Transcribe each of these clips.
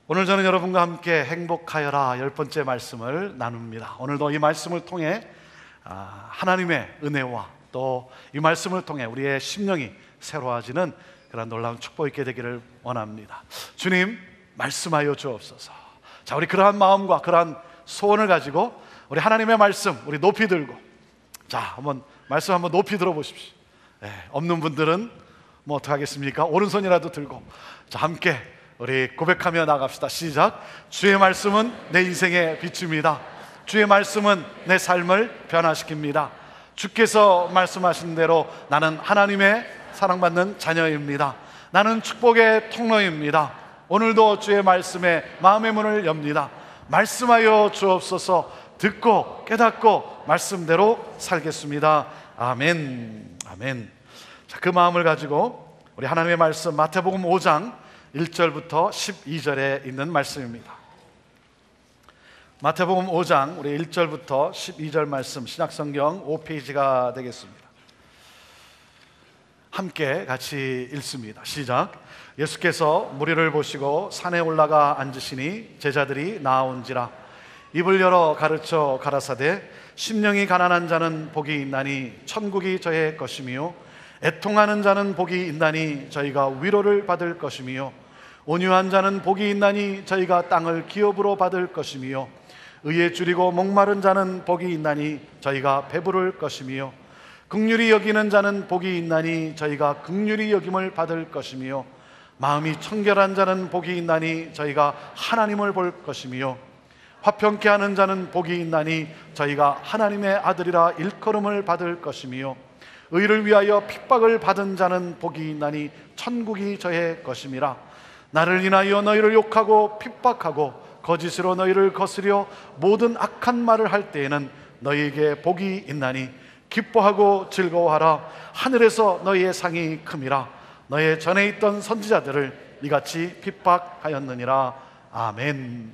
오늘 저는 여러분과 함께 행복하여라 10번째 말씀을 나눕니다. 오늘도 이 말씀을 통해 하나님의 은혜와 또 이 말씀을 통해 우리의 심령이 새로워지는 그런 놀라운 축복 있게 되기를 원합니다. 주님, 말씀하여 주옵소서. 자, 우리 그러한 마음과 그러한 소원을 가지고 우리 하나님의 말씀 우리 높이 들고, 자, 말씀 한번 높이 들어보십시오. 없는 분들은 뭐 어떡하겠습니까? 오른손이라도 들고, 자, 함께 우리 고백하며 나갑시다. 시작. 주의 말씀은 내 인생의 빛입니다. 주의 말씀은 내 삶을 변화시킵니다. 주께서 말씀하신 대로 나는 하나님의 사랑받는 자녀입니다. 나는 축복의 통로입니다. 오늘도 주의 말씀에 마음의 문을 엽니다. 말씀하여 주옵소서. 듣고 깨닫고 말씀대로 살겠습니다. 아멘. 아멘. 자, 그 마음을 가지고 우리 하나님의 말씀 마태복음 5장 1절부터 12절에 있는 말씀입니다. 마태복음 5장 우리 1절부터 12절 말씀, 신약성경 5페이지가 되겠습니다. 함께 같이 읽습니다. 시작. 예수께서 무리를 보시고 산에 올라가 앉으시니 제자들이 나아온지라. 입을 열어 가르쳐 가라사대 심령이 가난한 자는 복이 있나니 천국이 저의 것이며 애통하는 자는 복이 있나니 저희가 위로를 받을 것이며 온유한 자는 복이 있나니 저희가 땅을 기업으로 받을 것이며 의에 줄이고 목마른 자는 복이 있나니 저희가 배부를 것이며 긍휼히 여기는 자는 복이 있나니 저희가 긍휼히 여김을 받을 것이며 마음이 청결한 자는 복이 있나니 저희가 하나님을 볼 것이며 화평케 하는 자는 복이 있나니 저희가 하나님의 아들이라 일컬음을 받을 것이며 의를 위하여 핍박을 받은 자는 복이 있나니 천국이 저의 것임이라. 나를 인하여 너희를 욕하고 핍박하고 거짓으로 너희를 거스려 모든 악한 말을 할 때에는 너희에게 복이 있나니 기뻐하고 즐거워하라. 하늘에서 너희의 상이 큼이라. 너희 전에 있던 선지자들을 이같이 핍박하였느니라. 아멘.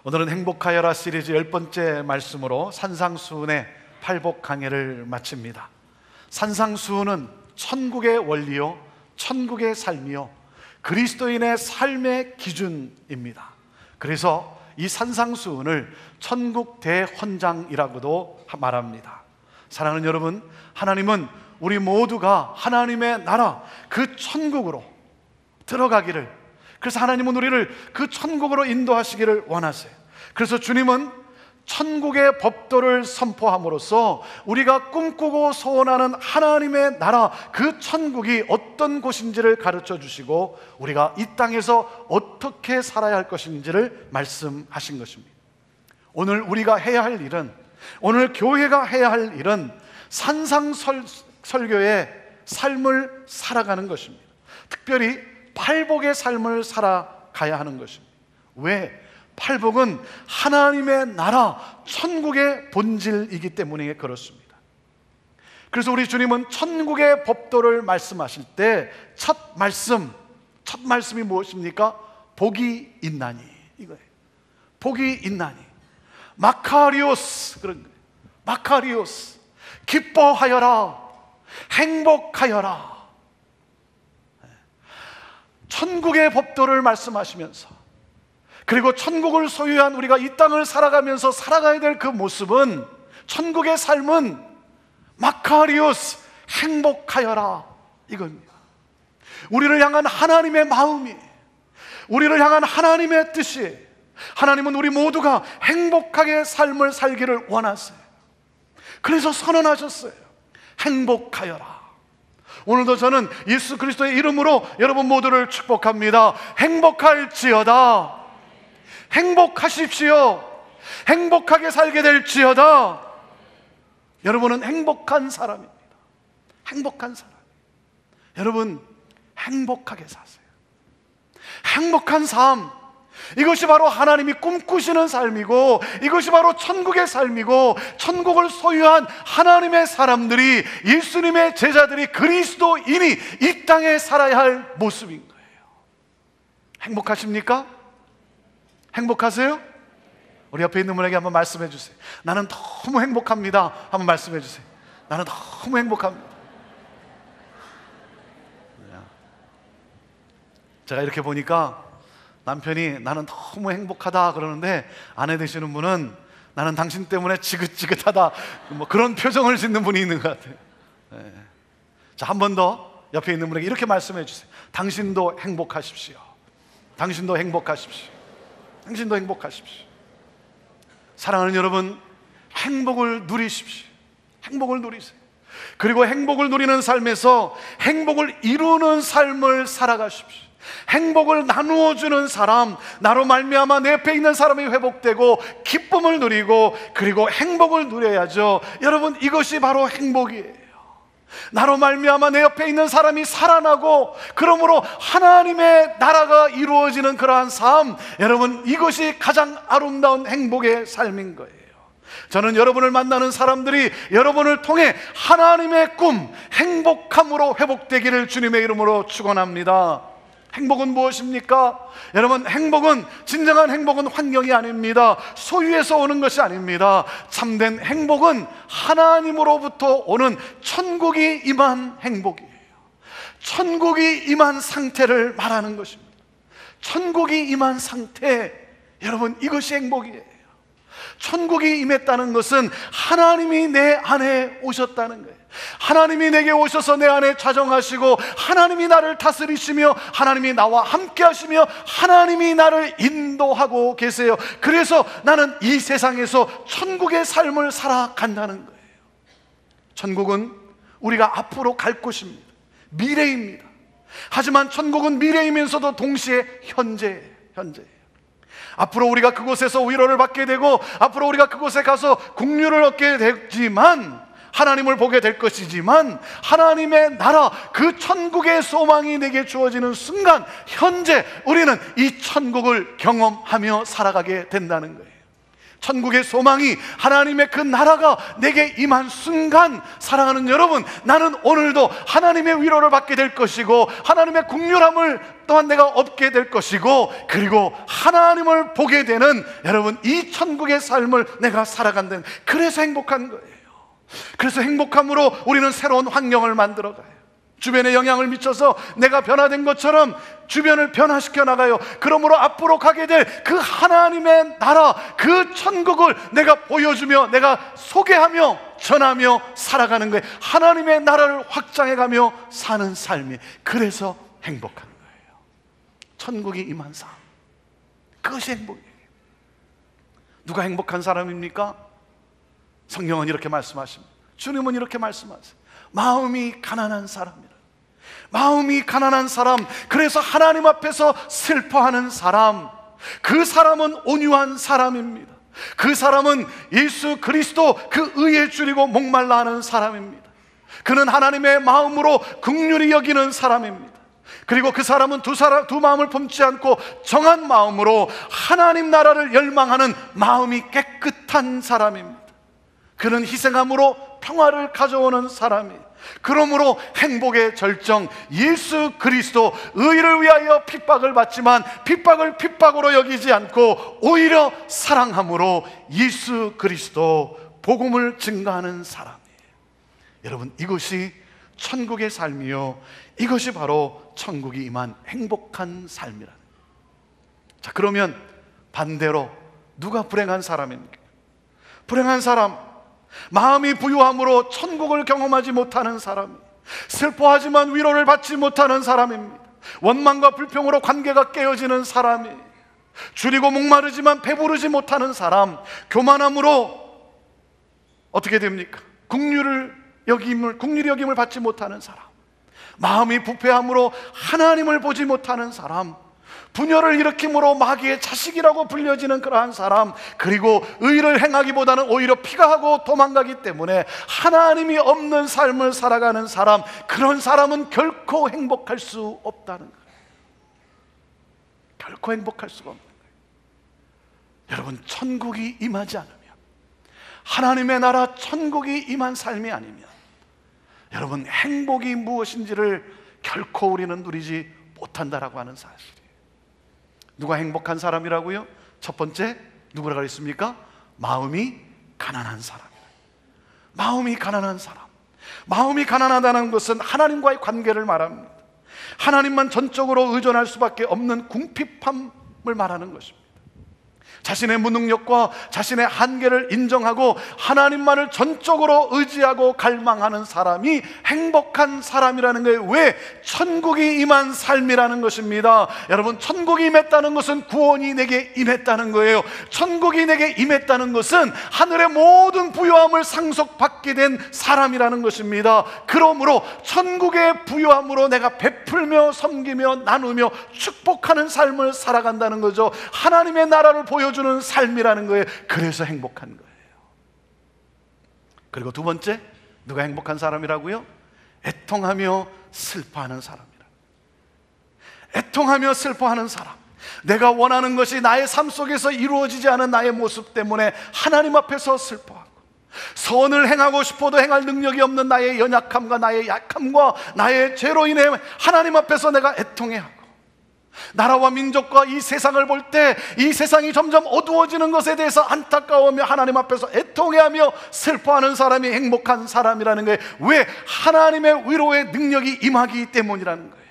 오늘은 행복하여라 시리즈 10번째 말씀으로 산상수훈의 팔복 강해를 마칩니다. 산상수훈은 천국의 원리요, 천국의 삶이요, 그리스도인의 삶의 기준입니다. 그래서 이 산상수훈을 천국 대헌장이라고도 말합니다. 사랑하는 여러분, 하나님은 우리 모두가 하나님의 나라 그 천국으로 들어가기를, 그래서 하나님은 우리를 그 천국으로 인도하시기를 원하세요. 그래서 주님은 천국의 법도를 선포함으로써 우리가 꿈꾸고 소원하는 하나님의 나라 그 천국이 어떤 곳인지를 가르쳐 주시고 우리가 이 땅에서 어떻게 살아야 할 것인지를 말씀하신 것입니다. 오늘 우리가 해야 할 일은, 오늘 교회가 해야 할 일은 산상설교의 삶을 살아가는 것입니다. 특별히 팔복의 삶을 살아가야 하는 것입니다. 왜? 팔복은 하나님의 나라 천국의 본질이기 때문에 그렇습니다. 그래서 우리 주님은 천국의 법도를 말씀하실 때 첫 말씀이 무엇입니까? 복이 있나니, 이거예요. 복이 있나니, 마카리오스, 그런 거예요. 마카리오스, 기뻐하여라, 행복하여라. 천국의 법도를 말씀하시면서, 그리고 천국을 소유한 우리가 이 땅을 살아가면서 살아가야 될 그 모습은, 천국의 삶은 마카리오스, 행복하여라, 이겁니다. 우리를 향한 하나님의 마음이, 우리를 향한 하나님의 뜻이, 하나님은 우리 모두가 행복하게 삶을 살기를 원하세요. 그래서 선언하셨어요. 행복하여라. 오늘도 저는 예수 그리스도의 이름으로 여러분 모두를 축복합니다. 행복할지어다. 행복하십시오. 행복하게 살게 될지어다. 여러분은 행복한 사람입니다. 행복한 사람. 여러분, 행복하게 사세요. 행복한 삶, 이것이 바로 하나님이 꿈꾸시는 삶이고, 이것이 바로 천국의 삶이고, 천국을 소유한 하나님의 사람들이, 예수님의 제자들이, 그리스도인이 이 땅에 살아야 할 모습인 거예요. 행복하십니까? 행복하세요? 우리 옆에 있는 분에게 한번 말씀해 주세요. 나는 너무 행복합니다. 한번 말씀해 주세요. 나는 너무 행복합니다. 제가 이렇게 보니까 남편이 나는 너무 행복하다 그러는데 아내 되시는 분은 나는 당신 때문에 지긋지긋하다, 뭐 그런 표정을 짓는 분이 있는 것 같아요. 네. 자, 한 번 더 옆에 있는 분에게 이렇게 말씀해 주세요. 당신도 행복하십시오. 당신도 행복하십시오. 당신도 행복하십시오. 사랑하는 여러분, 행복을 누리십시오. 행복을 누리세요. 그리고 행복을 누리는 삶에서 행복을 이루는 삶을 살아가십시오. 행복을 나누어주는 사람, 나로 말미암아 내 옆에 있는 사람이 회복되고 기쁨을 누리고 그리고 행복을 누려야죠. 여러분, 이것이 바로 행복이에요. 나로 말미암아 내 옆에 있는 사람이 살아나고 그러므로 하나님의 나라가 이루어지는 그러한 삶, 여러분, 이것이 가장 아름다운 행복의 삶인 거예요. 저는 여러분을 만나는 사람들이 여러분을 통해 하나님의 꿈, 행복함으로 회복되기를 주님의 이름으로 축원합니다. 행복은 무엇입니까? 여러분, 행복은, 진정한 행복은 환경이 아닙니다. 소유에서 오는 것이 아닙니다. 참된 행복은 하나님으로부터 오는 천국이 임한 행복이에요. 천국이 임한 상태를 말하는 것입니다. 천국이 임한 상태, 여러분, 이것이 행복이에요. 천국이 임했다는 것은 하나님이 내 안에 오셨다는 거예요. 하나님이 내게 오셔서 내 안에 자정하시고 하나님이 나를 다스리시며 하나님이 나와 함께 하시며 하나님이 나를 인도하고 계세요. 그래서 나는 이 세상에서 천국의 삶을 살아간다는 거예요. 천국은 우리가 앞으로 갈 곳입니다. 미래입니다. 하지만 천국은 미래이면서도 동시에 현재예요. 앞으로 우리가 그곳에서 위로를 받게 되고 앞으로 우리가 그곳에 가서 긍휼을 얻게 되지만, 하나님을 보게 될 것이지만, 하나님의 나라, 그 천국의 소망이 내게 주어지는 순간, 현재 우리는 이 천국을 경험하며 살아가게 된다는 거예요. 천국의 소망이, 하나님의 그 나라가 내게 임한 순간, 사랑하는 여러분, 나는 오늘도 하나님의 위로를 받게 될 것이고 하나님의 긍휼함을 또한 내가 얻게 될 것이고, 그리고 하나님을 보게 되는, 여러분, 이 천국의 삶을 내가 살아간다는, 그래서 행복한 거예요. 그래서 행복함으로 우리는 새로운 환경을 만들어가요. 주변에 영향을 미쳐서 내가 변화된 것처럼 주변을 변화시켜 나가요. 그러므로 앞으로 가게 될 그 하나님의 나라, 그 천국을 내가 보여주며 내가 소개하며 전하며 살아가는 거예요. 하나님의 나라를 확장해가며 사는 삶이, 그래서 행복한 거예요. 천국이 임한 삶, 그것이 행복이에요. 누가 행복한 사람입니까? 성경은 이렇게 말씀하십니다. 주님은 이렇게 말씀하세요. 마음이 가난한 사람이라. 마음이 가난한 사람, 그래서 하나님 앞에서 슬퍼하는 사람, 그 사람은 온유한 사람입니다. 그 사람은 예수 그리스도 그 의에 줄이고 목말라 하는 사람입니다. 그는 하나님의 마음으로 긍휼히 여기는 사람입니다. 그리고 그 사람은 두 마음을 품지 않고 정한 마음으로 하나님 나라를 열망하는 마음이 깨끗한 사람입니다. 그는 희생함으로 평화를 가져오는 사람이에요. 그러므로 행복의 절정, 예수 그리스도, 의를 위하여 핍박을 받지만 핍박을 핍박으로 여기지 않고 오히려 사랑함으로 예수 그리스도 복음을 증거하는 사람이에요. 여러분, 이것이 천국의 삶이요, 이것이 바로 천국이 임한 행복한 삶이라는 거예요. 자, 그러면 반대로 누가 불행한 사람입니까? 불행한 사람, 마음이 부유함으로 천국을 경험하지 못하는 사람, 슬퍼하지만 위로를 받지 못하는 사람입니다. 원망과 불평으로 관계가 깨어지는 사람이, 줄이고 목마르지만 배부르지 못하는 사람, 교만함으로 어떻게 됩니까? 긍휼히 여김을 받지 못하는 사람, 마음이 부패함으로 하나님을 보지 못하는 사람, 분열을 일으킴으로 마귀의 자식이라고 불려지는 그러한 사람, 그리고 의를 행하기보다는 오히려 피가하고 도망가기 때문에 하나님이 없는 삶을 살아가는 사람, 그런 사람은 결코 행복할 수 없다는 거예요. 결코 행복할 수가 없는 거예요. 여러분, 천국이 임하지 않으면, 하나님의 나라 천국이 임한 삶이 아니면, 여러분, 행복이 무엇인지를 결코 우리는 누리지 못한다라고 하는 사실이에요. 누가 행복한 사람이라고요? 첫 번째, 누구라고 그랬습니까? 마음이 가난한 사람. 마음이 가난한 사람. 마음이 가난하다는 것은 하나님과의 관계를 말합니다. 하나님만 전적으로 의존할 수밖에 없는 궁핍함, 말하는 것입니다. 자신의 무능력과 자신의 한계를 인정하고 하나님만을 전적으로 의지하고 갈망하는 사람이 행복한 사람이라는 거예요. 왜? 천국이 임한 삶이라는 것입니다. 여러분, 천국이 임했다는 것은 구원이 내게 임했다는 거예요. 천국이 내게 임했다는 것은 하늘의 모든 부요함을 상속받게 된 사람이라는 것입니다. 그러므로 천국의 부요함으로 내가 베풀며 섬기며 나누며 축복하는 삶을 살아간다는 거죠. 하나님의 나라를 보여주는 삶이라는 거예요. 그래서 행복한 거예요. 그리고 두 번째, 누가 행복한 사람이라고요? 애통하며 슬퍼하는 사람이라. 애통하며 슬퍼하는 사람. 내가 원하는 것이 나의 삶 속에서 이루어지지 않은 나의 모습 때문에 하나님 앞에서 슬퍼하고, 선을 행하고 싶어도 행할 능력이 없는 나의 연약함과 나의 약함과 나의 죄로 인해 하나님 앞에서 내가 애통해하고, 나라와 민족과 이 세상을 볼 때 이 세상이 점점 어두워지는 것에 대해서 안타까워하며 하나님 앞에서 애통해하며 슬퍼하는 사람이 행복한 사람이라는 거예요. 왜? 하나님의 위로의 능력이 임하기 때문이라는 거예요.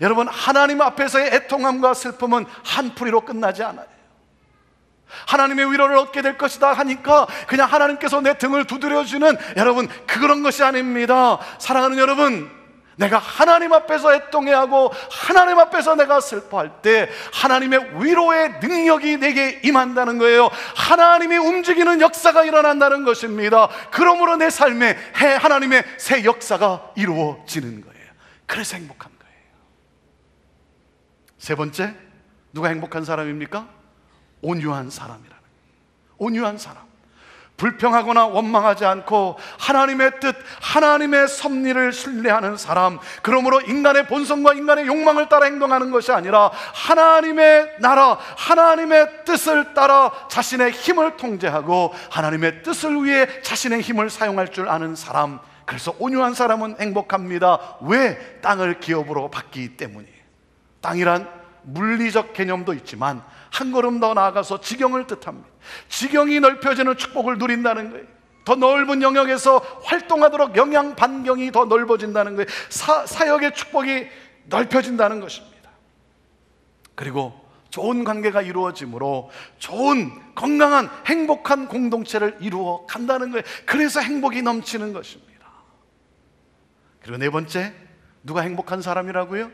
여러분, 하나님 앞에서의 애통함과 슬픔은 한풀이로 끝나지 않아요. 하나님의 위로를 얻게 될 것이다 하니까 그냥 하나님께서 내 등을 두드려주는, 여러분, 그런 것이 아닙니다. 사랑하는 여러분, 내가 하나님 앞에서 애통해하고 하나님 앞에서 내가 슬퍼할 때 하나님의 위로의 능력이 내게 임한다는 거예요. 하나님이 움직이는 역사가 일어난다는 것입니다. 그러므로 내 삶에 하나님의 새 역사가 이루어지는 거예요. 그래서 행복한 거예요. 세 번째, 누가 행복한 사람입니까? 온유한 사람이라는 거예요. 온유한 사람. 불평하거나 원망하지 않고 하나님의 뜻, 하나님의 섭리를 신뢰하는 사람. 그러므로 인간의 본성과 인간의 욕망을 따라 행동하는 것이 아니라 하나님의 나라, 하나님의 뜻을 따라 자신의 힘을 통제하고 하나님의 뜻을 위해 자신의 힘을 사용할 줄 아는 사람. 그래서 온유한 사람은 행복합니다. 왜? 땅을 기업으로 받기 때문이에요. 땅이란 물리적 개념도 있지만 한 걸음 더 나아가서 지경을 뜻합니다. 지경이 넓혀지는 축복을 누린다는 거예요. 더 넓은 영역에서 활동하도록 영향 반경이 더 넓어진다는 거예요. 사역의 축복이 넓혀진다는 것입니다. 그리고 좋은 관계가 이루어지므로 좋은, 건강한, 행복한 공동체를 이루어 간다는 거예요. 그래서 행복이 넘치는 것입니다. 그리고 네 번째, 누가 행복한 사람이라고요?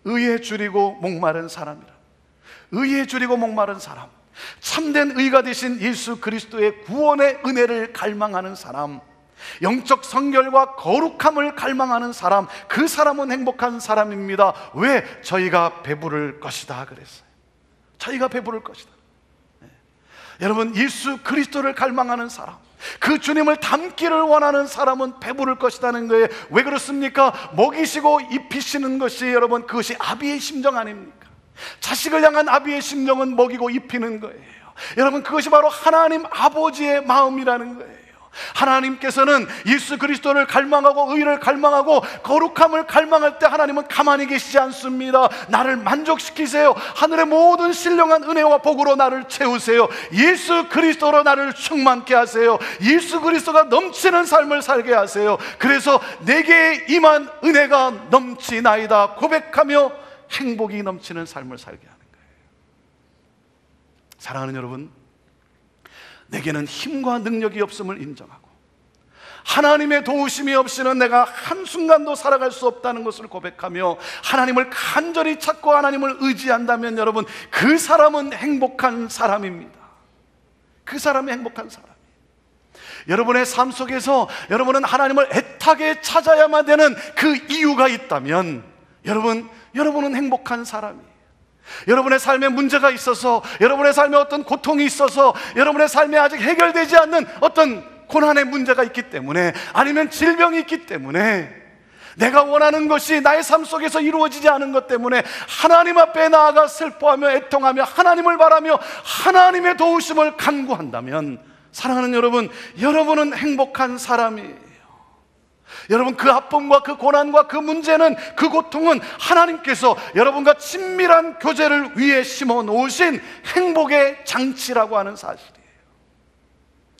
의에 줄이고 목마른 사람이라. 의에 줄이고 목마른 사람, 참된 의가 되신 예수 그리스도의 구원의 은혜를 갈망하는 사람, 영적 성결과 거룩함을 갈망하는 사람, 그 사람은 행복한 사람입니다. 왜? 저희가 배부를 것이다 그랬어요. 저희가 배부를 것이다. 네. 여러분, 예수 그리스도를 갈망하는 사람, 그 주님을 닮기를 원하는 사람은 배부를 것이라는 거예요. 왜 그렇습니까? 먹이시고 입히시는 것이, 여러분, 그것이 아비의 심정 아닙니까? 자식을 향한 아비의 심정은 먹이고 입히는 거예요. 여러분, 그것이 바로 하나님 아버지의 마음이라는 거예요. 하나님께서는 예수 그리스도를 갈망하고 의를 갈망하고 거룩함을 갈망할 때 하나님은 가만히 계시지 않습니다. 나를 만족시키세요. 하늘의 모든 신령한 은혜와 복으로 나를 채우세요. 예수 그리스도로 나를 충만케 하세요. 예수 그리스도가 넘치는 삶을 살게 하세요. 그래서 내게 임한 은혜가 넘치나이다 고백하며 행복이 넘치는 삶을 살게 하는 거예요. 사랑하는 여러분, 내게는 힘과 능력이 없음을 인정하고 하나님의 도우심이 없이는 내가 한순간도 살아갈 수 없다는 것을 고백하며 하나님을 간절히 찾고 하나님을 의지한다면, 여러분, 그 사람은 행복한 사람입니다. 그 사람이 행복한 사람이에요. 여러분의 삶 속에서 여러분은 하나님을 애타게 찾아야만 되는 그 이유가 있다면, 여러분은 행복한 사람이에요. 여러분의 삶에 문제가 있어서, 여러분의 삶에 어떤 고통이 있어서, 여러분의 삶에 아직 해결되지 않는 어떤 고난의 문제가 있기 때문에, 아니면 질병이 있기 때문에, 내가 원하는 것이 나의 삶 속에서 이루어지지 않은 것 때문에 하나님 앞에 나아가 슬퍼하며 애통하며 하나님을 바라며 하나님의 도우심을 간구한다면, 사랑하는 여러분, 여러분은 행복한 사람이에요. 여러분, 그 아픔과 그 고난과 그 문제는, 그 고통은 하나님께서 여러분과 친밀한 교제를 위해 심어 놓으신 행복의 장치라고 하는 사실이에요.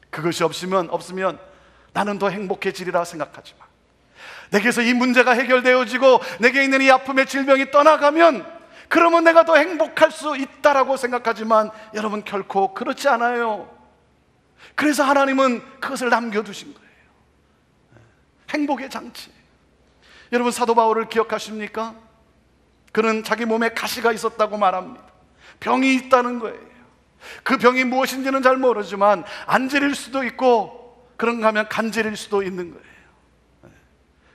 그것이 없으면 나는 더 행복해지리라 생각하지 마. 내게서 이 문제가 해결되어지고 내게 있는 이 아픔의 질병이 떠나가면 그러면 내가 더 행복할 수 있다라고 생각하지만 여러분, 결코 그렇지 않아요. 그래서 하나님은 그것을 남겨두신 거예요. 행복의 장치. 여러분, 사도 바울을 기억하십니까? 그는 자기 몸에 가시가 있었다고 말합니다. 병이 있다는 거예요. 그 병이 무엇인지는 잘 모르지만 안질일 수도 있고 그런가 하면 간질일 수도 있는 거예요.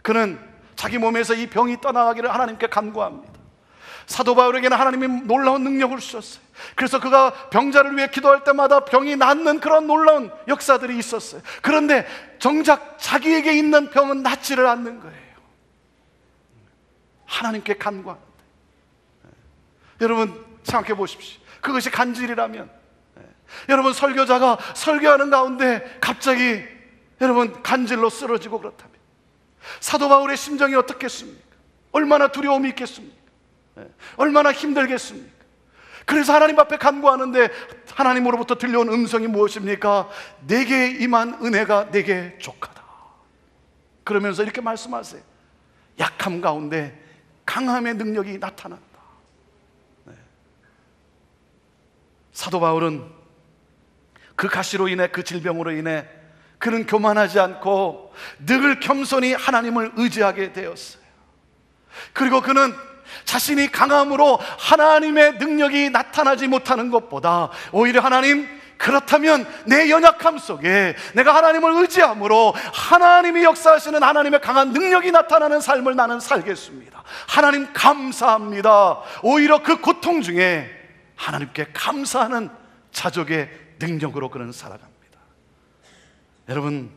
그는 자기 몸에서 이 병이 떠나가기를 하나님께 간구합니다. 사도 바울에게는 하나님이 놀라운 능력을 주셨어요. 그래서 그가 병자를 위해 기도할 때마다 병이 낫는 그런 놀라운 역사들이 있었어요. 그런데 정작 자기에게 있는 병은 낫지를 않는 거예요. 하나님께 간구합니다. 여러분, 생각해 보십시오. 그것이 간질이라면, 여러분, 설교자가 설교하는 가운데 갑자기 여러분 간질로 쓰러지고 그렇다면 사도 바울의 심정이 어떻겠습니까? 얼마나 두려움이 있겠습니까? 얼마나 힘들겠습니까? 그래서 하나님 앞에 간구하는데 하나님으로부터 들려온 음성이 무엇입니까? 내게 임한 은혜가 내게 족하다. 그러면서 이렇게 말씀하세요. 약함 가운데 강함의 능력이 나타난다. 사도 바울은 그 가시로 인해, 그 질병으로 인해 그는 교만하지 않고 늘 겸손히 하나님을 의지하게 되었어요. 그리고 그는 자신이 강함으로 하나님의 능력이 나타나지 못하는 것보다 오히려 하나님, 그렇다면 내 연약함 속에 내가 하나님을 의지함으로 하나님이 역사하시는 하나님의 강한 능력이 나타나는 삶을 나는 살겠습니다. 하나님 감사합니다. 오히려 그 고통 중에 하나님께 감사하는 자족의 능력으로 그는 살아갑니다. 여러분,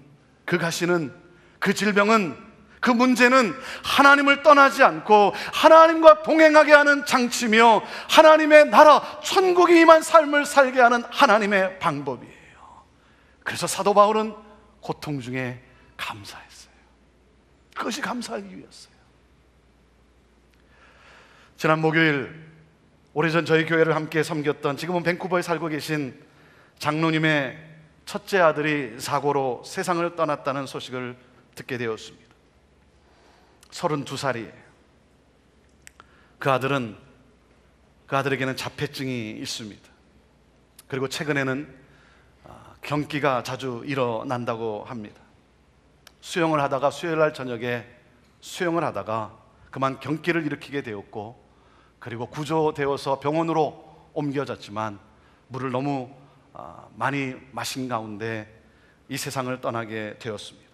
그 가시는, 그 질병은, 그 문제는 하나님을 떠나지 않고 하나님과 동행하게 하는 장치며 하나님의 나라, 천국이 임한 삶을 살게 하는 하나님의 방법이에요. 그래서 사도 바울은 고통 중에 감사했어요. 그것이 감사하기 위해서요. 지난 목요일, 오래전 저희 교회를 함께 섬겼던, 지금은 밴쿠버에 살고 계신 장로님의 첫째 아들이 사고로 세상을 떠났다는 소식을 듣게 되었습니다. 32살이에요. 그 아들에게는 자폐증이 있습니다. 그리고 최근에는 경기가 자주 일어난다고 합니다. 수요일 날 저녁에 수영을 하다가 그만 경기를 일으키게 되었고, 그리고 구조되어서 병원으로 옮겨졌지만 물을 너무 많이 마신 가운데 이 세상을 떠나게 되었습니다.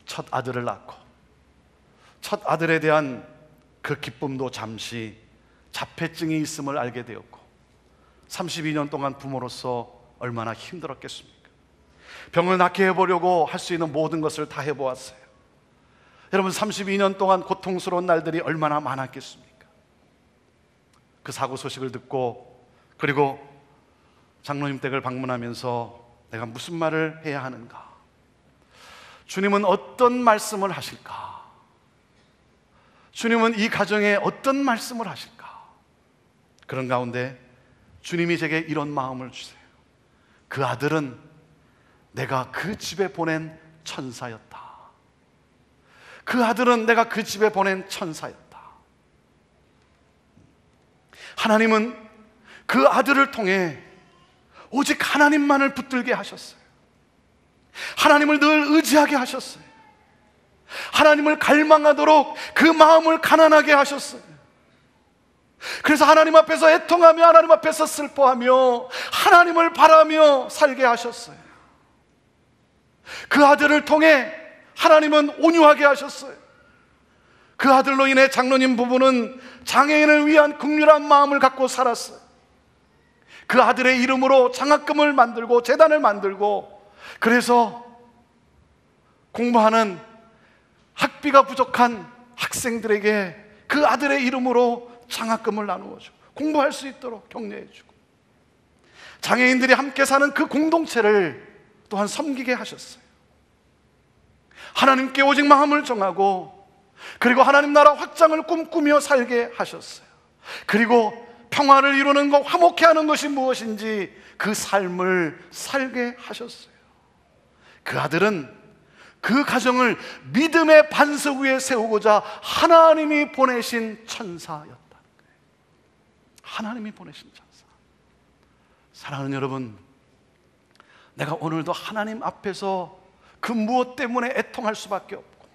첫 아들을 낳고 첫 아들에 대한 그 기쁨도 잠시 자폐증이 있음을 알게 되었고, 32년 동안 부모로서 얼마나 힘들었겠습니까? 병을 낫게 해보려고 할 수 있는 모든 것을 다 해보았어요. 여러분, 32년 동안 고통스러운 날들이 얼마나 많았겠습니까? 그 사고 소식을 듣고, 그리고 장로님 댁을 방문하면서 내가 무슨 말을 해야 하는가? 주님은 어떤 말씀을 하실까? 주님은 이 가정에 어떤 말씀을 하실까? 그런 가운데 주님이 제게 이런 마음을 주세요. 그 아들은 내가 그 집에 보낸 천사였다. 그 아들은 내가 그 집에 보낸 천사였다. 하나님은 그 아들을 통해 오직 하나님만을 붙들게 하셨어요. 하나님을 늘 의지하게 하셨어요. 하나님을 갈망하도록 그 마음을 가난하게 하셨어요. 그래서 하나님 앞에서 애통하며 하나님 앞에서 슬퍼하며 하나님을 바라며 살게 하셨어요. 그 아들을 통해 하나님은 온유하게 하셨어요. 그 아들로 인해 장로님 부부는 장애인을 위한 긍휼한 마음을 갖고 살았어요. 그 아들의 이름으로 장학금을 만들고 재단을 만들고, 그래서 공부하는 학비가 부족한 학생들에게 그 아들의 이름으로 장학금을 나누어주고 공부할 수 있도록 격려해주고, 장애인들이 함께 사는 그 공동체를 또한 섬기게 하셨어요. 하나님께 오직 마음을 정하고, 그리고 하나님 나라 확장을 꿈꾸며 살게 하셨어요. 그리고 평화를 이루는 것, 화목해 하는 것이 무엇인지 그 삶을 살게 하셨어요. 그 아들은 그 가정을 믿음의 반석 위에 세우고자 하나님이 보내신 천사였다. 하나님이 보내신 전사. 사랑하는 여러분, 내가 오늘도 하나님 앞에서 그 무엇 때문에 애통할 수밖에 없고,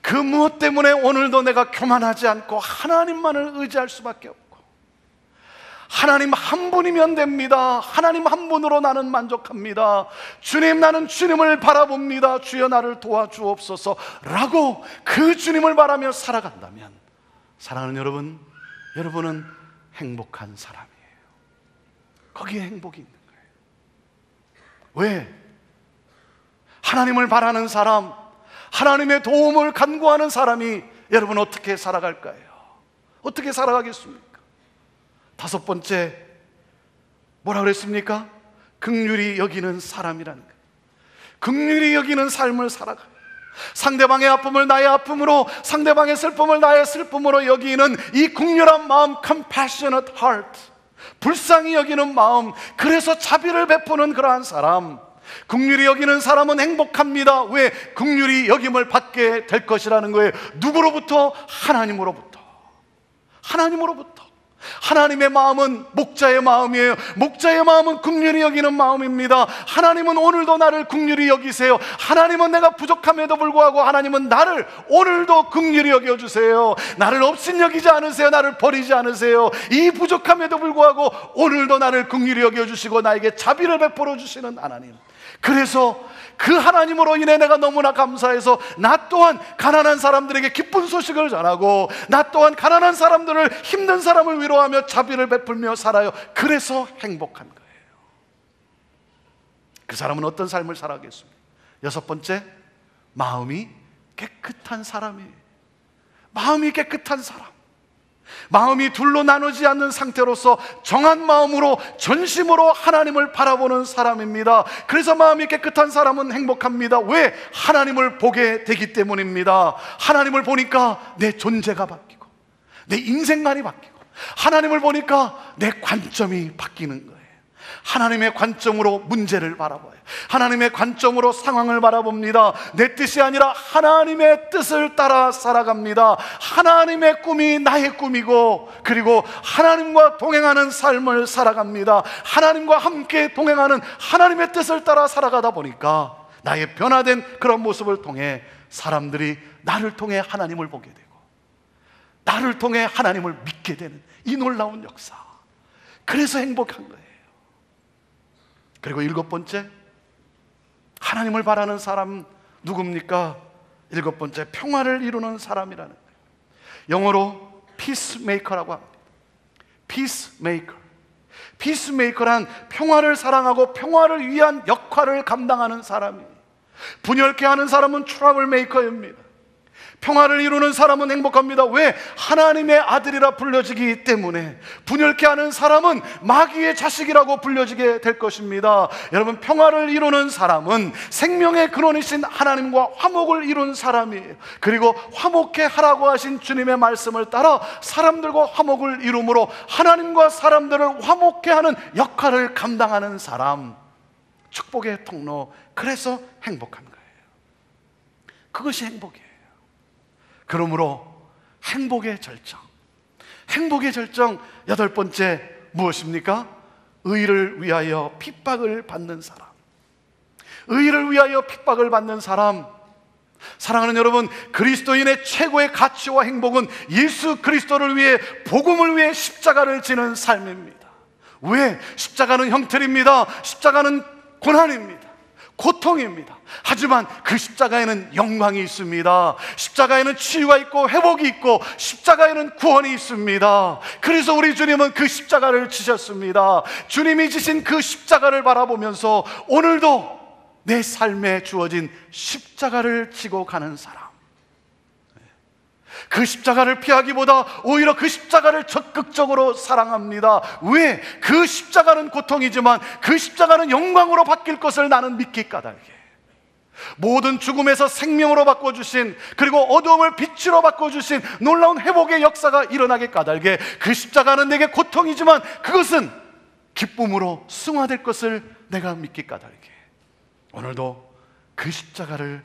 그 무엇 때문에 오늘도 내가 교만하지 않고 하나님만을 의지할 수밖에 없고, 하나님 한 분이면 됩니다. 하나님 한 분으로 나는 만족합니다. 주님, 나는 주님을 바라봅니다. 주여 나를 도와주옵소서 라고 그 주님을 바라며 살아간다면, 사랑하는 여러분, 여러분은 행복한 사람이에요. 거기에 행복이 있는 거예요. 왜? 하나님을 바라는 사람, 하나님의 도움을 간구하는 사람이 여러분 어떻게 살아갈까요? 어떻게 살아가겠습니까? 다섯 번째, 뭐라 그랬습니까? 긍휼히 여기는 사람이라는 거예요. 긍휼히 여기는 삶을 살아가요. 상대방의 아픔을 나의 아픔으로, 상대방의 슬픔을 나의 슬픔으로 여기는 이 긍휼한 마음, compassionate heart, 불쌍히 여기는 마음, 그래서 자비를 베푸는 그러한 사람, 긍휼히 여기는 사람은 행복합니다. 왜? 긍휼히 여김을 받게 될 것이라는 거예요. 누구로부터? 하나님으로부터. 하나님으로부터. 하나님의 마음은 목자의 마음이에요. 목자의 마음은 긍휼히 여기는 마음입니다. 하나님은 오늘도 나를 긍휼히 여기세요. 하나님은 내가 부족함에도 불구하고 하나님은 나를 오늘도 긍휼히 여겨주세요. 나를 업신여기지 않으세요. 나를 버리지 않으세요. 이 부족함에도 불구하고 오늘도 나를 긍휼히 여겨주시고 나에게 자비를 베풀어 주시는 하나님. 그래서 그 하나님으로 인해 내가 너무나 감사해서 나 또한 가난한 사람들에게 기쁜 소식을 전하고, 나 또한 가난한 사람들을, 힘든 사람을 위로하며 자비를 베풀며 살아요. 그래서 행복한 거예요. 그 사람은 어떤 삶을 살아가겠습니까? 여섯 번째, 마음이 깨끗한 사람이에요. 마음이 깨끗한 사람, 마음이 둘로 나누지 않는 상태로서 정한 마음으로, 전심으로 하나님을 바라보는 사람입니다. 그래서 마음이 깨끗한 사람은 행복합니다. 왜? 하나님을 보게 되기 때문입니다. 하나님을 보니까 내 존재가 바뀌고, 내 인생관이 바뀌고, 하나님을 보니까 내 관점이 바뀌는 거예요. 하나님의 관점으로 문제를 바라봐요. 하나님의 관점으로 상황을 바라봅니다. 내 뜻이 아니라 하나님의 뜻을 따라 살아갑니다. 하나님의 꿈이 나의 꿈이고, 그리고 하나님과 동행하는 삶을 살아갑니다. 하나님과 함께 동행하는 하나님의 뜻을 따라 살아가다 보니까 나의 변화된 그런 모습을 통해 사람들이 나를 통해 하나님을 보게 되고, 나를 통해 하나님을 믿게 되는 이 놀라운 역사. 그래서 행복한 거예요. 그리고 일곱 번째, 하나님을 바라는 사람 누굽니까? 일곱 번째, 평화를 이루는 사람이라는 거예요. 영어로 peacemaker라고 합니다. peacemaker. peacemaker란 평화를 사랑하고 평화를 위한 역할을 감당하는 사람이에요. 분열케 하는 사람은 troublemaker입니다. 평화를 이루는 사람은 행복합니다. 왜? 하나님의 아들이라 불려지기 때문에. 분열케 하는 사람은 마귀의 자식이라고 불려지게 될 것입니다. 여러분, 평화를 이루는 사람은 생명의 근원이신 하나님과 화목을 이룬 사람이에요. 그리고 화목케 하라고 하신 주님의 말씀을 따라 사람들과 화목을 이루므로 하나님과 사람들을 화목케 하는 역할을 감당하는 사람, 축복의 통로. 그래서 행복한 거예요. 그것이 행복이에요. 그러므로 행복의 절정, 행복의 절정 여덟 번째 무엇입니까? 의를 위하여 핍박을 받는 사람. 의를 위하여 핍박을 받는 사람. 사랑하는 여러분, 그리스도인의 최고의 가치와 행복은 예수 그리스도를 위해, 복음을 위해 십자가를 지는 삶입니다. 왜? 십자가는 형틀입니다. 십자가는 고난입니다. 고통입니다. 하지만 그 십자가에는 영광이 있습니다. 십자가에는 치유가 있고 회복이 있고 십자가에는 구원이 있습니다. 그래서 우리 주님은 그 십자가를 지셨습니다. 주님이 지신 그 십자가를 바라보면서 오늘도 내 삶에 주어진 십자가를 지고 가는 사람, 그 십자가를 피하기보다 오히려 그 십자가를 적극적으로 사랑합니다. 왜? 그 십자가는 고통이지만 그 십자가는 영광으로 바뀔 것을 나는 믿기 까닭에, 모든 죽음에서 생명으로 바꿔주신, 그리고 어두움을 빛으로 바꿔주신 놀라운 회복의 역사가 일어나게 까닭에, 그 십자가는 내게 고통이지만 그것은 기쁨으로 승화될 것을 내가 믿기 까닭에, 오늘도 그 십자가를,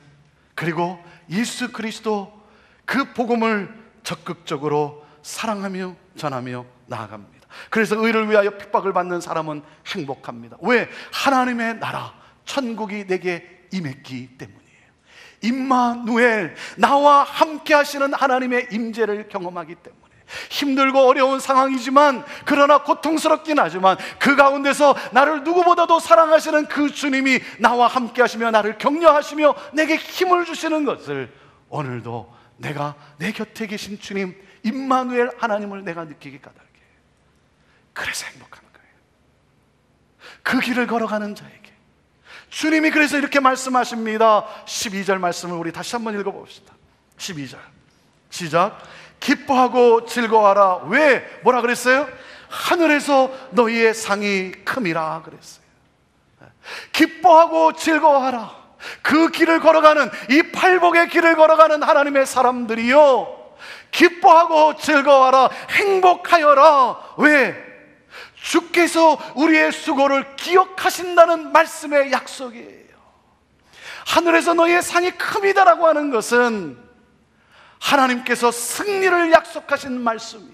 그리고 예수 그리스도 그 복음을 적극적으로 사랑하며 전하며 나아갑니다. 그래서 의를 위하여 핍박을 받는 사람은 행복합니다. 왜? 하나님의 나라 천국이 내게 임했기 때문이에요. 임마누엘, 나와 함께 하시는 하나님의 임재를 경험하기 때문에 힘들고 어려운 상황이지만, 그러나 고통스럽긴 하지만 그 가운데서 나를 누구보다도 사랑하시는 그 주님이 나와 함께 하시며 나를 격려하시며 내게 힘을 주시는 것을 오늘도 내가 내 곁에 계신 주님 임마누엘 하나님을 내가 느끼기 까닭에, 그래서 행복한 거예요. 그 길을 걸어가는 자에게 주님이 그래서 이렇게 말씀하십니다. 12절 말씀을 우리 다시 한번 읽어봅시다. 12절 시작. 기뻐하고 즐거워하라. 왜? 뭐라 그랬어요? 하늘에서 너희의 상이 큼이라 그랬어요. 기뻐하고 즐거워하라. 그 길을 걸어가는, 이 팔복의 길을 걸어가는 하나님의 사람들이요, 기뻐하고 즐거워하라. 행복하여라. 왜? 주께서 우리의 수고를 기억하신다는 말씀의 약속이에요. 하늘에서 너희의 상이 큼이다라고 하는 것은 하나님께서 승리를 약속하신 말씀이에요.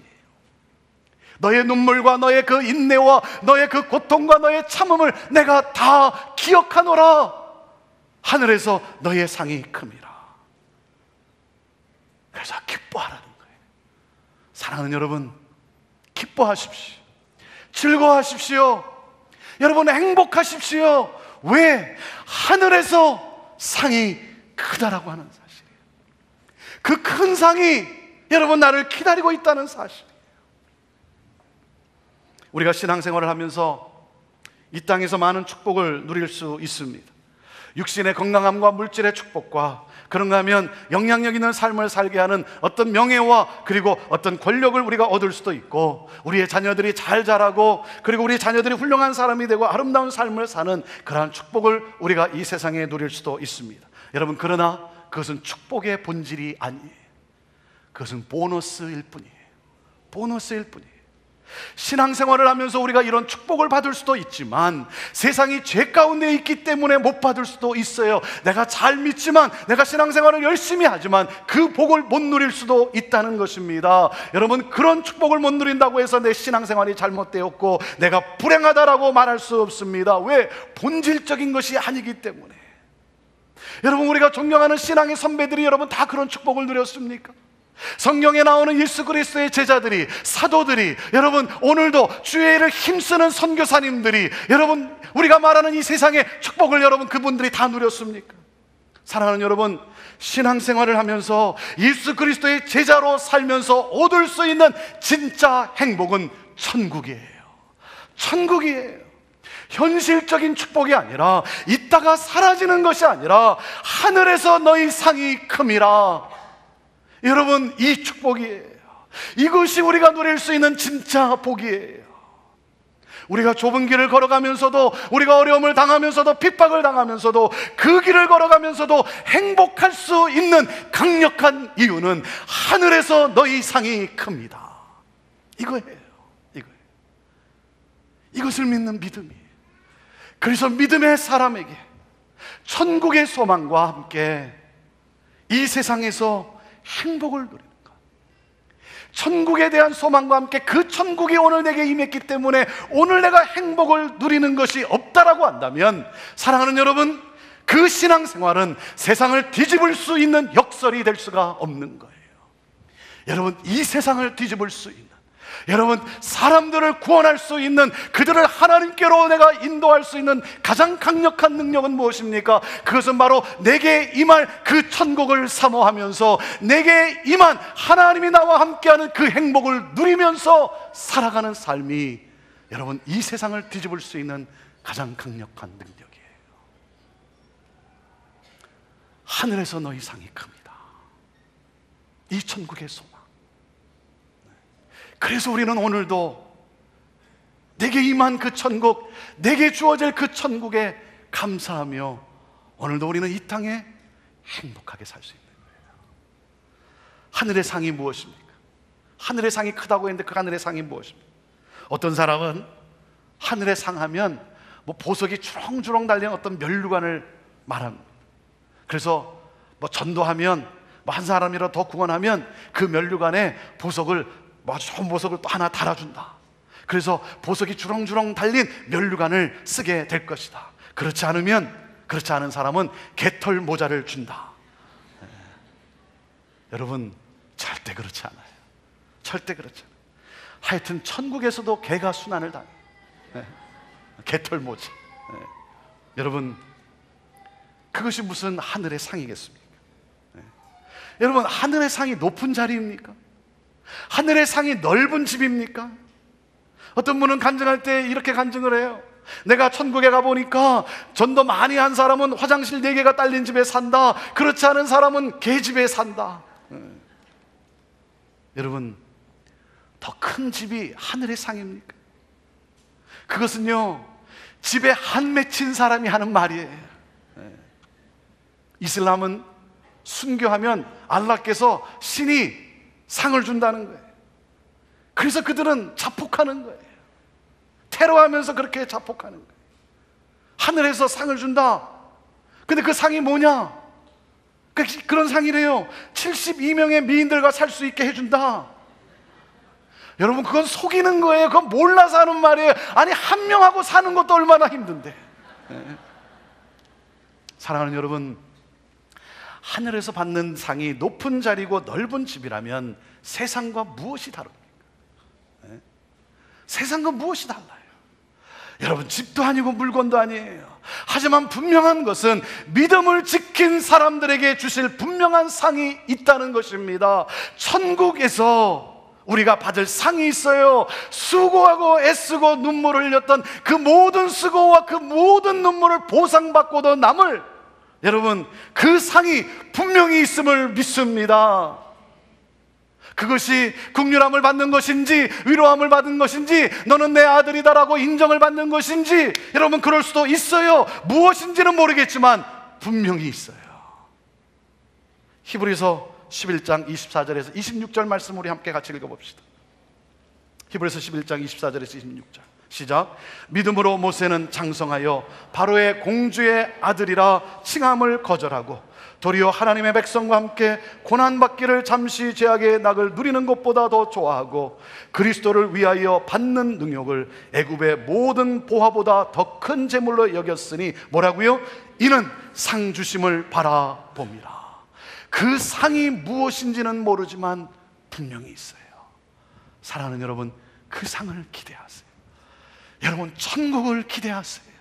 너의 눈물과 너의 그 인내와 너의 그 고통과 너의 참음을 내가 다 기억하노라. 하늘에서 너의 상이 큼이라. 그래서 기뻐하라는 거예요. 사랑하는 여러분, 기뻐하십시오. 즐거워하십시오. 여러분 행복하십시오. 왜? 하늘에서 상이 크다라고 하는 사실이에요. 그 큰 상이 여러분 나를 기다리고 있다는 사실이에요. 우리가 신앙생활을 하면서 이 땅에서 많은 축복을 누릴 수 있습니다. 육신의 건강함과 물질의 축복과, 그런가 하면 영향력 있는 삶을 살게 하는 어떤 명예와 그리고 어떤 권력을 우리가 얻을 수도 있고, 우리의 자녀들이 잘 자라고 그리고 우리 자녀들이 훌륭한 사람이 되고 아름다운 삶을 사는 그러한 축복을 우리가 이 세상에 누릴 수도 있습니다. 여러분, 그러나 그것은 축복의 본질이 아니에요. 그것은 보너스일 뿐이에요. 보너스일 뿐이에요. 신앙생활을 하면서 우리가 이런 축복을 받을 수도 있지만 세상이 죄 가운데 있기 때문에 못 받을 수도 있어요. 내가 잘 믿지만, 내가 신앙생활을 열심히 하지만 그 복을 못 누릴 수도 있다는 것입니다. 여러분, 그런 축복을 못 누린다고 해서 내 신앙생활이 잘못되었고 내가 불행하다라고 말할 수 없습니다. 왜? 본질적인 것이 아니기 때문에. 여러분, 우리가 존경하는 신앙의 선배들이 여러분 다 그런 축복을 누렸습니까? 성경에 나오는 예수 그리스도의 제자들이, 사도들이, 여러분 오늘도 주의 일을 힘쓰는 선교사님들이, 여러분 우리가 말하는 이 세상의 축복을 여러분 그분들이 다 누렸습니까? 사랑하는 여러분, 신앙생활을 하면서 예수 그리스도의 제자로 살면서 얻을 수 있는 진짜 행복은 천국이에요. 천국이에요. 현실적인 축복이 아니라, 있다가 사라지는 것이 아니라 하늘에서 너희 상이 큼이라. 여러분, 이 축복이에요. 이것이 우리가 누릴 수 있는 진짜 복이에요. 우리가 좁은 길을 걸어가면서도, 우리가 어려움을 당하면서도, 핍박을 당하면서도, 그 길을 걸어가면서도 행복할 수 있는 강력한 이유는 하늘에서 너희 상이 큽니다. 이거예요. 이것을 믿는 믿음이에요. 그래서 믿음의 사람에게 천국의 소망과 함께 이 세상에서 행복을 누리는 것, 천국에 대한 소망과 함께 그 천국이 오늘 내게 임했기 때문에 오늘 내가 행복을 누리는 것이 없다라고 한다면, 사랑하는 여러분, 그 신앙생활은 세상을 뒤집을 수 있는 역설이 될 수가 없는 거예요. 여러분, 이 세상을 뒤집을 수 있는, 여러분 사람들을 구원할 수 있는, 그들을 하나님께로 내가 인도할 수 있는 가장 강력한 능력은 무엇입니까? 그것은 바로 내게 임할 그 천국을 사모하면서 내게 임한 하나님이 나와 함께하는 그 행복을 누리면서 살아가는 삶이 여러분 이 세상을 뒤집을 수 있는 가장 강력한 능력이에요. 하늘에서 너희 상이 큽니다. 이 천국의 소망. 그래서 우리는 오늘도 내게 임한 그 천국, 내게 주어질 그 천국에 감사하며 오늘도 우리는 이 땅에 행복하게 살 수 있는 거예요. 하늘의 상이 무엇입니까? 하늘의 상이 크다고 했는데 그 하늘의 상이 무엇입니까? 어떤 사람은 하늘의 상 하면 뭐 보석이 주렁주렁 달린 어떤 면류관을 말합니다. 그래서 뭐 전도하면 뭐 한 사람이라도 더 구원하면 그 면류관에 보석을 아주 좋은 보석을 또 하나 달아준다. 그래서 보석이 주렁주렁 달린 면류관을 쓰게 될 것이다. 그렇지 않은 사람은 개털 모자를 준다. 여러분, 절대 그렇지 않아요. 절대 그렇지 않아요. 하여튼 천국에서도 개가 순환을 당해요. 개털 모자. 여러분, 그것이 무슨 하늘의 상이겠습니까? 여러분, 하늘의 상이 높은 자리입니까? 하늘의 상이 넓은 집입니까? 어떤 분은 간증할 때 이렇게 간증을 해요. 내가 천국에 가보니까 전도 많이 한 사람은 화장실 4개가 딸린 집에 산다. 그렇지 않은 사람은 개집에 산다. 여러분, 더 큰 집이 하늘의 상입니까? 그것은요, 집에 한 맺힌 사람이 하는 말이에요. 이슬람은 순교하면 알라께서 신이 상을 준다는 거예요. 그래서 그들은 자폭하는 거예요. 테러하면서 그렇게 자폭하는 거예요. 하늘에서 상을 준다. 근데 그 상이 뭐냐? 그런 상이래요. 72명의 미인들과 살 수 있게 해준다. 여러분, 그건 속이는 거예요. 그건 몰라서 하는 말이에요. 아니, 한 명하고 사는 것도 얼마나 힘든데. 사랑하는 여러분, 하늘에서 받는 상이 높은 자리고 넓은 집이라면 세상과 무엇이 다릅니까? 세상과 무엇이 달라요? 여러분, 집도 아니고 물건도 아니에요. 하지만 분명한 것은 믿음을 지킨 사람들에게 주실 분명한 상이 있다는 것입니다. 천국에서 우리가 받을 상이 있어요. 수고하고 애쓰고 눈물을 흘렸던 그 모든 수고와 그 모든 눈물을 보상받고도 남을, 여러분, 그 상이 분명히 있음을 믿습니다. 그것이 긍휼함을 받는 것인지 위로함을 받는 것인지 너는 내 아들이다라고 인정을 받는 것인지, 여러분, 그럴 수도 있어요. 무엇인지는 모르겠지만 분명히 있어요. 히브리서 11장 24절에서 26절 말씀 우리 함께 같이 읽어봅시다. 히브리서 11장 24절에서 26절 시작. 믿음으로 모세는 장성하여 바로의 공주의 아들이라 칭함을 거절하고 도리어 하나님의 백성과 함께 고난받기를 잠시 죄악의 낙을 누리는 것보다 더 좋아하고 그리스도를 위하여 받는 능욕을 애굽의 모든 보화보다 더 큰 재물로 여겼으니 뭐라고요? 이는 상 주심을 바라봅니다. 그 상이 무엇인지는 모르지만 분명히 있어요. 사랑하는 여러분, 그 상을 기대하세요. 여러분, 천국을 기대하세요.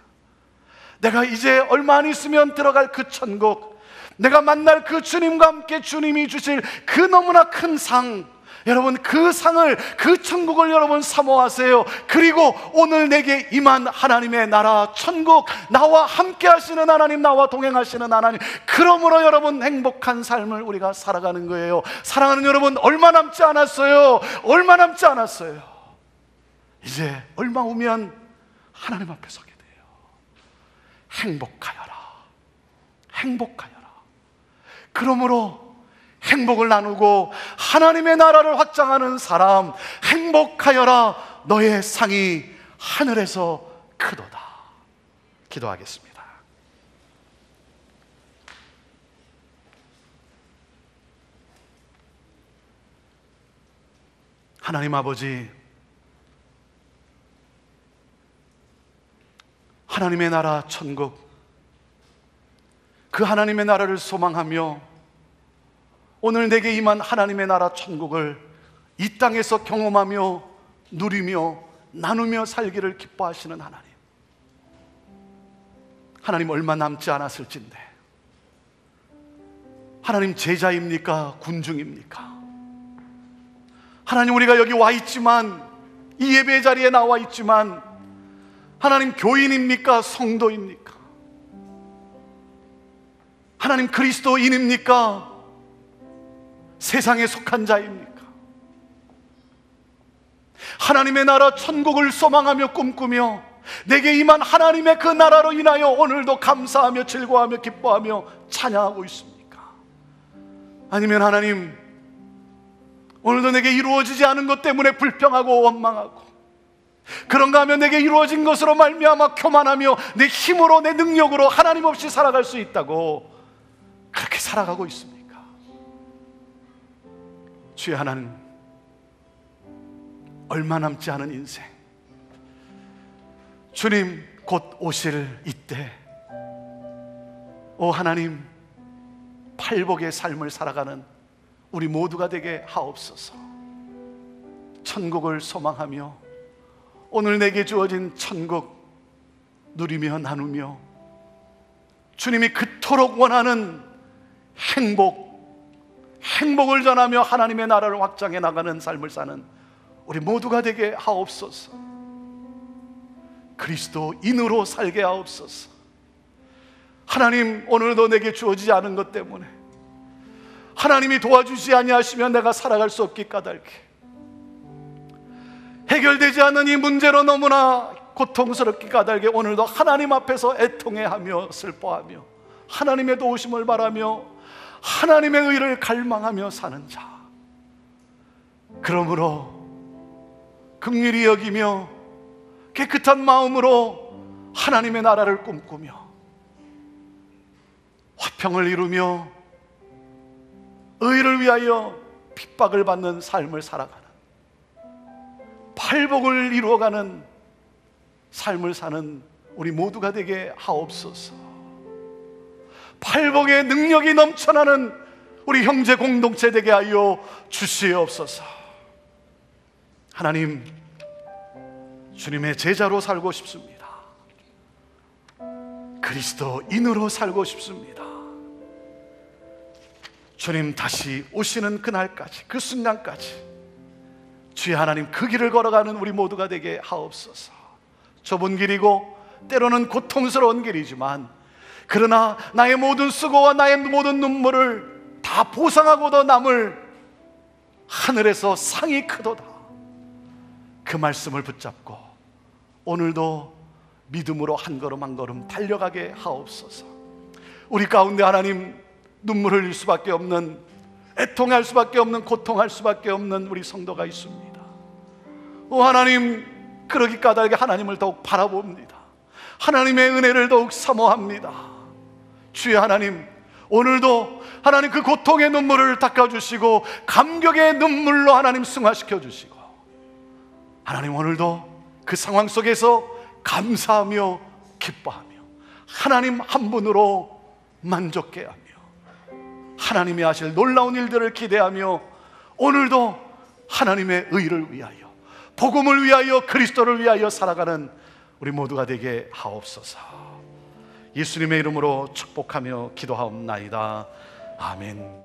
내가 이제 얼마 안 있으면 들어갈 그 천국, 내가 만날 그 주님과 함께 주님이 주실 그 너무나 큰 상, 여러분, 그 상을, 그 천국을 여러분 사모하세요. 그리고 오늘 내게 임한 하나님의 나라 천국, 나와 함께 하시는 하나님, 나와 동행하시는 하나님, 그러므로 여러분 행복한 삶을 우리가 살아가는 거예요. 사랑하는 여러분, 얼마 남지 않았어요. 얼마 남지 않았어요. 이제 얼마 후면 하나님 앞에 서게 돼요. 행복하여라, 행복하여라. 그러므로 행복을 나누고 하나님의 나라를 확장하는 사람, 행복하여라, 너의 상이 하늘에서 크도다. 기도하겠습니다. 하나님 아버지, 하나님의 나라 천국, 그 하나님의 나라를 소망하며 오늘 내게 임한 하나님의 나라 천국을 이 땅에서 경험하며 누리며 나누며 살기를 기뻐하시는 하나님, 하나님 얼마 남지 않았을진데 하나님 제자입니까? 군중입니까? 하나님, 우리가 여기 와 있지만, 이 예배 자리에 나와 있지만 하나님 교인입니까? 성도입니까? 하나님 그리스도인입니까? 세상에 속한 자입니까? 하나님의 나라 천국을 소망하며 꿈꾸며 내게 임한 하나님의 그 나라로 인하여 오늘도 감사하며 즐거워하며 기뻐하며 찬양하고 있습니까? 아니면 하나님, 오늘도 내게 이루어지지 않은 것 때문에 불평하고 원망하고, 그런가 하면 내게 이루어진 것으로 말미암아 교만하며 내 힘으로 내 능력으로 하나님 없이 살아갈 수 있다고 그렇게 살아가고 있습니까? 주의 하나님, 얼마 남지 않은 인생, 주님 곧 오실 이때, 오 하나님, 팔복의 삶을 살아가는 우리 모두가 되게 하옵소서. 천국을 소망하며 오늘 내게 주어진 천국 누리며 나누며 주님이 그토록 원하는 행복을 전하며 하나님의 나라를 확장해 나가는 삶을 사는 우리 모두가 되게 하옵소서. 그리스도인으로 살게 하옵소서. 하나님, 오늘도 내게 주어지지 않은 것 때문에 하나님이 도와주지 아니하시면 내가 살아갈 수 없기 까닭에 해결되지 않는 이 문제로 너무나 고통스럽기 까닭에 오늘도 하나님 앞에서 애통해하며 슬퍼하며 하나님의 도우심을 바라며 하나님의 의를 갈망하며 사는 자, 그러므로 긍휼히 여기며 깨끗한 마음으로 하나님의 나라를 꿈꾸며 화평을 이루며 의를 위하여 핍박을 받는 삶을 살아가는, 팔복을 이루어가는 삶을 사는 우리 모두가 되게 하옵소서. 팔복의 능력이 넘쳐나는 우리 형제 공동체 되게 하여 주시옵소서. 하나님, 주님의 제자로 살고 싶습니다. 그리스도인으로 살고 싶습니다. 주님 다시 오시는 그날까지, 그 순간까지 주의 하나님 그 길을 걸어가는 우리 모두가 되게 하옵소서. 좁은 길이고 때로는 고통스러운 길이지만, 그러나 나의 모든 수고와 나의 모든 눈물을 다 보상하고도 남을 하늘에서 상이 크도다. 그 말씀을 붙잡고 오늘도 믿음으로 한 걸음 한 걸음 달려가게 하옵소서. 우리 가운데 하나님, 눈물 흘릴 수밖에 없는, 애통할 수밖에 없는, 고통할 수밖에 없는 우리 성도가 있습니다. 오 하나님, 그러기 까닭에 하나님을 더욱 바라봅니다. 하나님의 은혜를 더욱 사모합니다. 주의 하나님, 오늘도 하나님 그 고통의 눈물을 닦아주시고 감격의 눈물로 하나님 승화시켜 주시고, 하나님 오늘도 그 상황 속에서 감사하며 기뻐하며 하나님 한 분으로 만족해 하며 하나님이 하실 놀라운 일들을 기대하며 오늘도 하나님의 의를 위하여, 복음을 위하여, 그리스도를 위하여 살아가는 우리 모두가 되게 하옵소서. 예수님의 이름으로 축복하며 기도하옵나이다. 아멘.